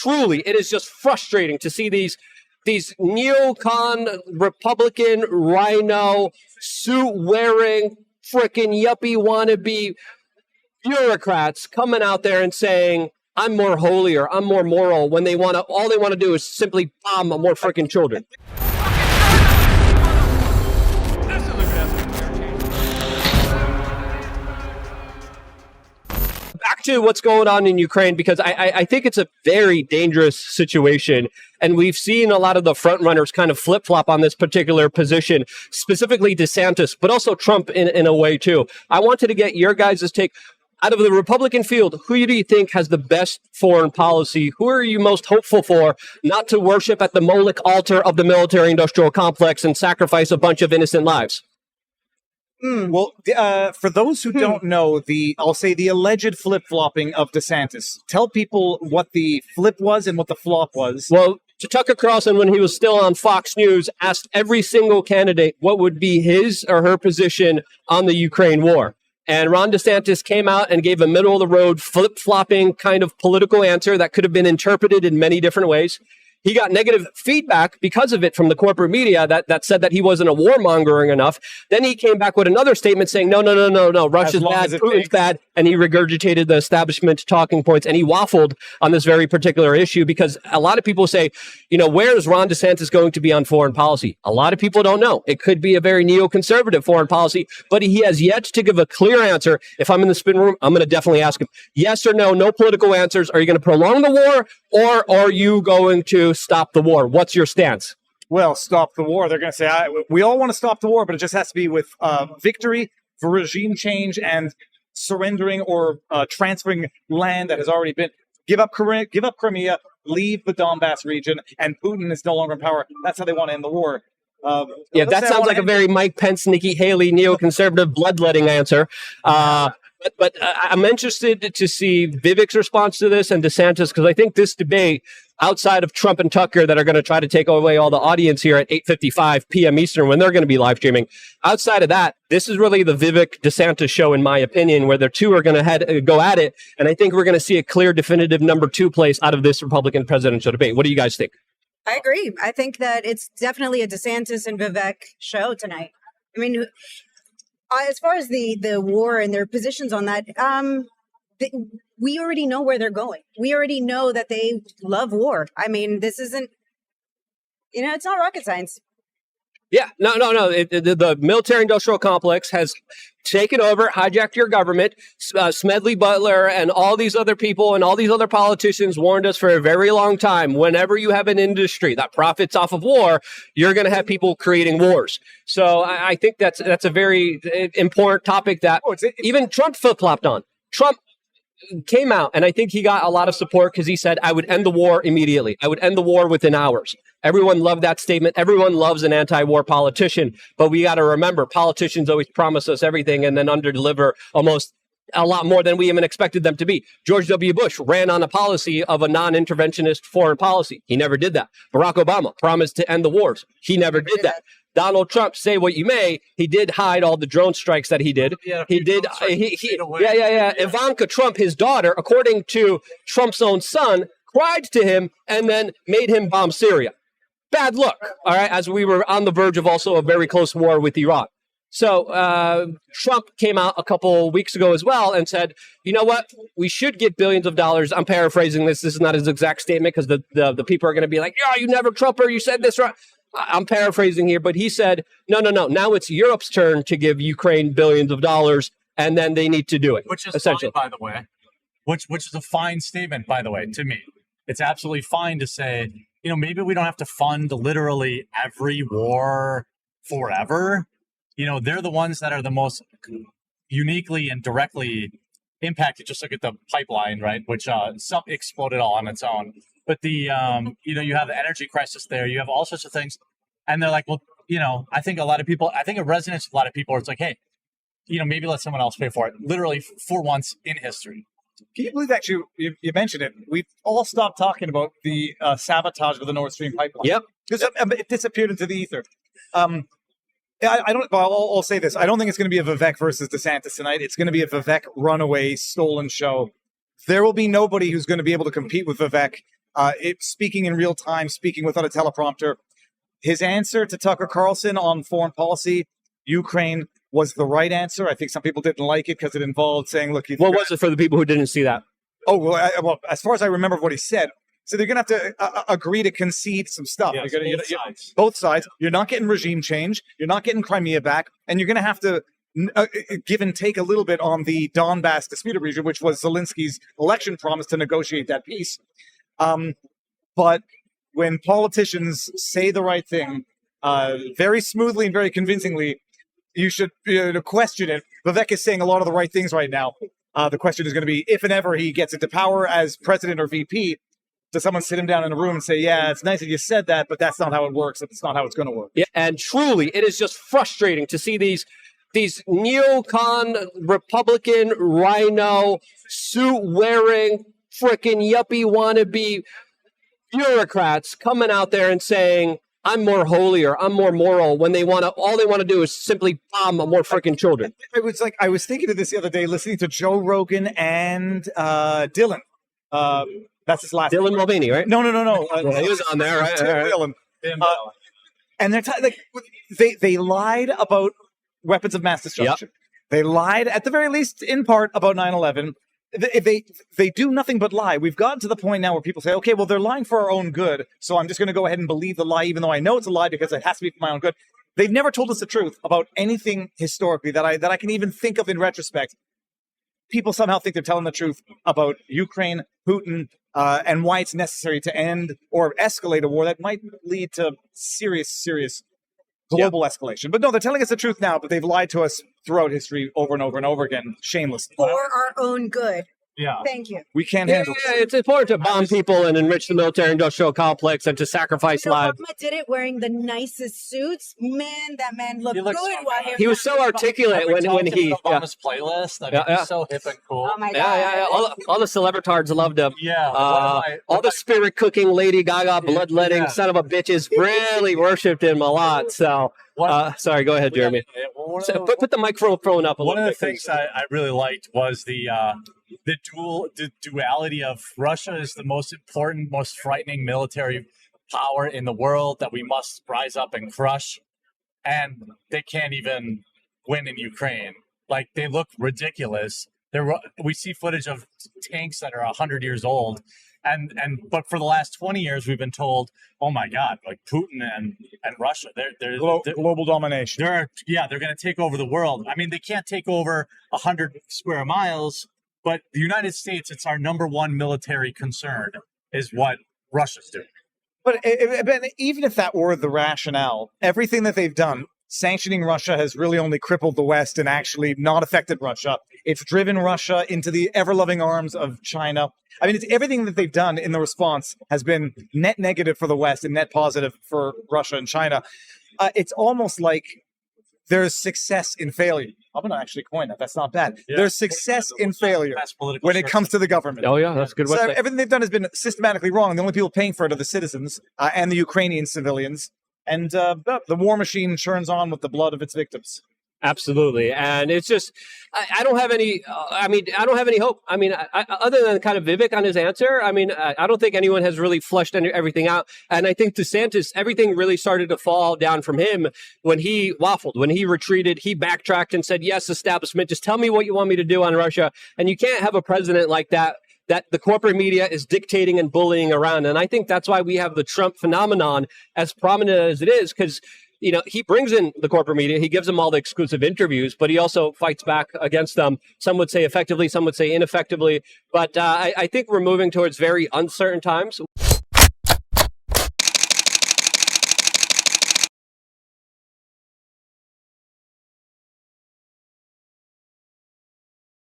truly, it is just frustrating to see these neocon Republican rhino suit-wearing frickin' yuppie wannabe bureaucrats coming out there and saying, I'm more holier, I'm more moral, when all they want to do is simply bomb more frickin' children. Back to what's going on in Ukraine, because I think it's a very dangerous situation. And we've seen a lot of the front runners kind of flip-flop on this particular position, specifically DeSantis, but also Trump in a way too. I wanted to get your guys' take. Out of the Republican field, who do you think has the best foreign policy? Who are you most hopeful for not to worship at the Moloch altar of the military-industrial complex and sacrifice a bunch of innocent lives? Well, for those who don't know, I'll say the alleged flip-flopping of DeSantis. Tell people what the flip was and what the flop was. Well, Tucker Carlson, when he was still on Fox News, asked every single candidate what would be his or her position on the Ukraine war. And Ron DeSantis came out and gave a middle-of-the-road, flip-flopping kind of political answer that could have been interpreted in many different ways. He got negative feedback because of it from the corporate media that said that he wasn't a warmongering enough. Then he came back with another statement saying, no, Russia's bad, Putin's bad. And he regurgitated the establishment talking points, and he waffled on this very particular issue because a lot of people say, where is Ron DeSantis going to be on foreign policy? A lot of people don't know. It could be a very neoconservative foreign policy, but he has yet to give a clear answer. If I'm in the spin room, I'm going to definitely ask him, yes or no, no political answers. Are you going to prolong the war, or are you going to stop the war? What's your stance? Well, stop the war. They're going to say, we all want to stop the war, but it just has to be with victory for regime change and surrendering or transferring land that has already been. Give up Crimea, leave the Donbass region, and Putin is no longer in power. That's how they want to end the war. That sounds like a very Mike Pence, Nikki Haley, neoconservative bloodletting answer. But I'm interested to see Vivek's response to this and DeSantis, because I think this debate, outside of Trump and Tucker that are going to try to take away all the audience here at 8:55 p.m. Eastern when they're going to be live streaming, outside of that, this is really the Vivek DeSanta show, in my opinion, where the two are going to go at it. And I think we're going to see a clear, definitive number 2 place out of this Republican presidential debate. What do you guys think? I agree. I think that it's definitely a DeSantis and Vivek show tonight. I mean, as far as the war and their positions on that, we already know where they're going. We already know that they love war. I mean, this isn't, it's not rocket science. Yeah, no. The military-industrial complex has taken over, hijacked your government. Smedley Butler and all these other people and all these other politicians warned us for a very long time. Whenever you have an industry that profits off of war, you're going to have people creating wars. So I think that's a very important topic that even Trump flip-flopped on. Trump came out, and I think he got a lot of support because he said, I would end the war immediately. I would end the war within hours. Everyone loved that statement. Everyone loves an anti-war politician, but we got to remember, politicians always promise us everything and then underdeliver almost a lot more than we even expected them to be. George W. Bush ran on a policy of a non-interventionist foreign policy. He never did that. Barack Obama promised to end the wars. He never did that. Donald Trump, say what you may, he did hide all the drone strikes that he did. He did. Ivanka Trump, his daughter, according to Trump's own son, cried to him and then made him bomb Syria. Bad luck, all right, as we were on the verge of also a very close war with Iran. So Trump came out a couple weeks ago as well and said, you know what, we should get billions of dollars. I'm paraphrasing this. This is not his exact statement because the people are going to be like, yeah, you never Trumper, you said this right. I'm paraphrasing here, but he said, no. Now it's Europe's turn to give Ukraine billions of dollars, and then they need to do it. Which is essentially, fine, by the way. Which is a fine statement, by the way, to me. It's absolutely fine to say, maybe we don't have to fund literally every war forever. They're the ones that are the most uniquely and directly impacted. Just look at the pipeline, right? Which some exploded all on its own. But you have the energy crisis there. You have all sorts of things. And they're like, well, I think it resonates with a lot of people. It's like, hey, maybe let someone else pay for it. Literally for once in history. Can you believe that you mentioned it? We've all stopped talking about the sabotage of the Nord Stream pipeline. Yep. Because it disappeared into the ether. I'll say this. I don't think it's going to be a Vivek versus DeSantis tonight. It's going to be a Vivek runaway stolen show. There will be nobody who's going to be able to compete with Vivek speaking in real time, speaking without a teleprompter. His answer to Tucker Carlson on foreign policy, Ukraine, was the right answer. I think some people didn't like it because it involved saying, look, What was it for the people who didn't see that? Oh, well, as far as I remember what he said, so they're going to have to agree to concede some stuff. Yes, You're gonna, both sides. both sides. You're not getting regime change. You're not getting Crimea back. And you're going to have to give and take a little bit on the Donbass disputed region, which was Zelensky's election promise to negotiate that peace. But when politicians say the right thing very smoothly and very convincingly, you should question it. Vivek is saying a lot of the right things right now. The question is going to be, if and ever he gets into power as president or VP, does someone sit him down in a room and say, yeah, it's nice that you said that, but that's not how it works. It's not how it's going to work. Yeah, and truly, it is just frustrating to see these neocon Republican rhino suit-wearing frickin' yuppie wannabe bureaucrats coming out there and saying, I'm more holier, I'm more moral, when all they want to do is simply bomb more freaking children. I was thinking of this the other day, listening to Joe Rogan and Dylan. That's his last Dylan name. Mulvaney, right? No. Yeah, he was on there, right? Dylan. And they're they lied about weapons of mass destruction. Yep. They lied, at the very least, in part, about 9/11. They do nothing but lie. We've gotten to the point now where people say, okay, well, they're lying for our own good, so I'm just going to go ahead and believe the lie, even though I know it's a lie because it has to be for my own good. They've never told us the truth about anything historically that I can even think of in retrospect. People somehow think they're telling the truth about Ukraine, Putin, and why it's necessary to end or escalate a war that might lead to serious global escalation. But no, they're telling us the truth now, but they've lied to us throughout history over and over and over again, shamelessly. For our own good. Yeah. Thank you. We can't handle it. It's important to bomb people and enrich the military-industrial complex and to sacrifice lives. Obama did it wearing the nicest suits. Man, that man looked good while He was so articulate when he Obama's playlist. I mean, he's so hip and cool. Oh my God. Yeah. All the celebritards loved him. Yeah. All the spirit cooking Lady Gaga, bloodletting son of a bitches really worshipped him a lot. So, sorry, go ahead, Jeremy. Put the microphone up a little bit. One of the things I really liked was the duality of Russia is the most important, most frightening military power in the world that we must rise up and crush. And they can't even win in Ukraine. Like, they look ridiculous. We see footage of tanks that are 100 years old. But for the last 20 years, we've been told, oh my God, like Putin and Russia, they're global domination. They're going to take over the world. I mean, they can't take over 100 square miles, but the United States, it's our number one military concern, is what Russia's doing. But even if that were the rationale, everything that they've done, sanctioning Russia has really only crippled the West and actually not affected Russia. It's driven Russia into the ever-loving arms of China. I mean, it's everything that they've done in the response has been net negative for the West and net positive for Russia and China. It's almost like there's success in failure. I'm going to actually coin that. That's not bad. Yeah. There's success in failure when it comes to the government. Oh, yeah, that's a good. So everything they've done has been systematically wrong. The only people paying for it are the citizens and the Ukrainian civilians. And the war machine churns on with the blood of its victims. Absolutely. And it's just, I don't have any, I don't have any hope. I mean, other than kind of Vivek on his answer, I mean, I don't think anyone has really flushed everything out. And I think DeSantis, everything really started to fall down from him when he waffled, when he retreated, he backtracked and said, yes, establishment, just tell me what you want me to do on Russia. And you can't have a president like that the corporate media is dictating and bullying around. And I think that's why we have the Trump phenomenon as prominent as it is, because he brings in the corporate media. He gives them all the exclusive interviews, but he also fights back against them. Some would say effectively, some would say ineffectively. But I think we're moving towards very uncertain times.